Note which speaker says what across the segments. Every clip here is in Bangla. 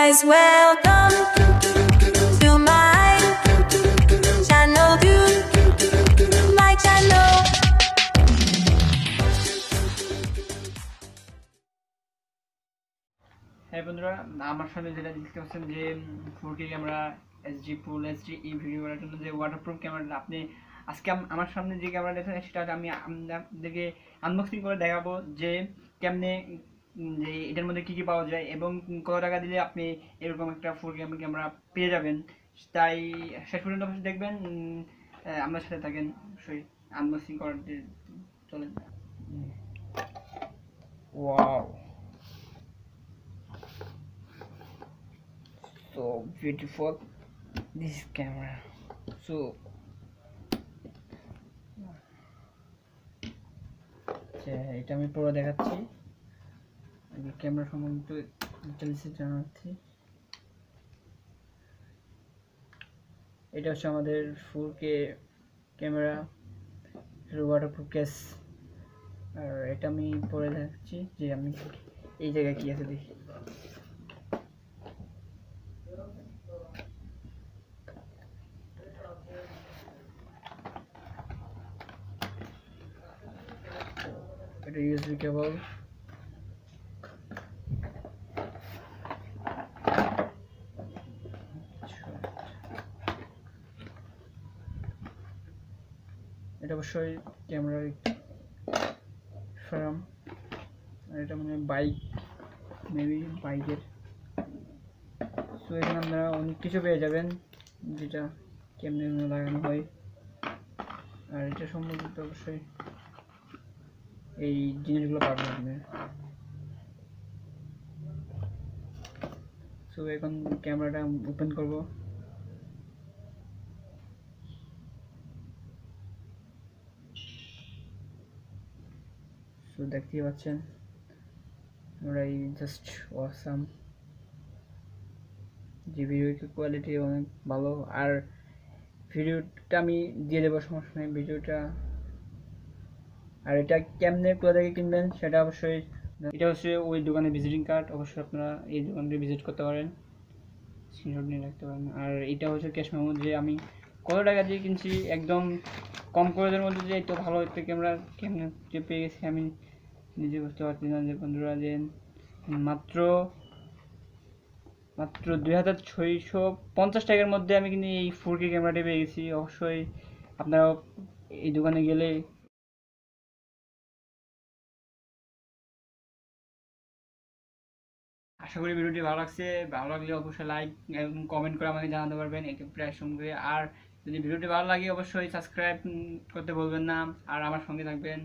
Speaker 1: guys, welcome to my channel, to my channel.
Speaker 2: হ্যাঁ বন্ধুরা, আমার সামনে যেটা দেখতে পাচ্ছেন যে 4K ক্যামেরা HD ফুল HD এই ভিডিও করার জন্য যে ওয়াটারপ্রুফ ক্যামেরাটা আপনি আজকে আমার সামনে যে ক্যামেরাটা দেখছেন সেটা আমি আপনাদেরকে আনবক্সিং করে দেখাবো যে কেমনে যে এটার মধ্যে কী কী পাওয়া যায় এবং কত টাকা দিলে আপনি এরকম একটা 4K ক্যামেরা পেয়ে যাবেন। তাই শেষ পর্যন্ত অবশ্যই দেখবেন, আমার সাথে থাকেন, অবশ্যই আনবক্সিং করতে চলেন। Wow, so beautiful this camera. So এটা আমি পুরো দেখাচ্ছি, ক্যামেরা সম্বন্ধে ডিটেলস জানাচ্ছি। এটা হচ্ছে আমাদের 4K ক্যামেরা ওয়াটারপ্রুফ কেস, আর এটা আমি পরে দেখাচ্ছি যে আমি এই জায়গায় কি আছে দেখি। এটা ইউএসবি কেবল, এটা অবশ্যই ক্যামেরার ফ্রেম, আর এটা মানে বাইক, মেবি বাইকের। সো এখানে আপনারা অনেক কিছু পেয়ে যাবেন যেটা কেমনে লাগানো হয়, আর এটা সম্পর্কিত অবশ্যই এই জিনিসগুলো পাবেন আপনি। সো এখন ক্যামেরাটা ওপেন করব। সো দেখতেই পাচ্ছেন আমরা এই জাস্ট অসাম, যে ভিডিও কোয়ালিটি অনেক ভালো, আর ভিডিওটা আমি দিয়ে দেবো, সমস্যা নেই ভিডিওটা। আর এটা কেমনে কোথা থেকে কিনবেন সেটা অবশ্যই, এটা হচ্ছে ওই দোকানের ভিজিটিং কার্ড, অবশ্যই আপনারা এই দোকানটি ভিজিট করতে পারেন, স্ক্রিনশট নিয়ে রাখতে পারেন। আর এটা হচ্ছে ক্যাশ মেমো, যে আমি কত টাকা দিয়ে কিনছি, একদম কম খরচের মধ্যে যে এত ভালো একটা ক্যামেরা কেমনে পেয়ে গেছি আমি নিজে বুঝতে পারছি না। যে বন্ধুরা, যে মাত্র 2650 টাকার মধ্যে আমি কিন্তু এই 4K ক্যামেরাটি পেয়ে গেছি। অবশ্যই আপনারা এই দোকানে গেলে আশা করি ভিডিওটি ভালো লাগছে। ভালো লাগলে অবশ্যই লাইক এবং কমেন্ট করে আমাকে জানাতে পারবেন একটি প্রায় সঙ্গে। আর যদি ভিডিওটি ভালো লাগে অবশ্যই সাবস্ক্রাইব করতে বলবেন না, আর আমার সঙ্গে থাকবেন।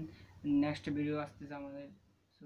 Speaker 2: নেক্সট ভিডিও আসতেছে আমাদের। সো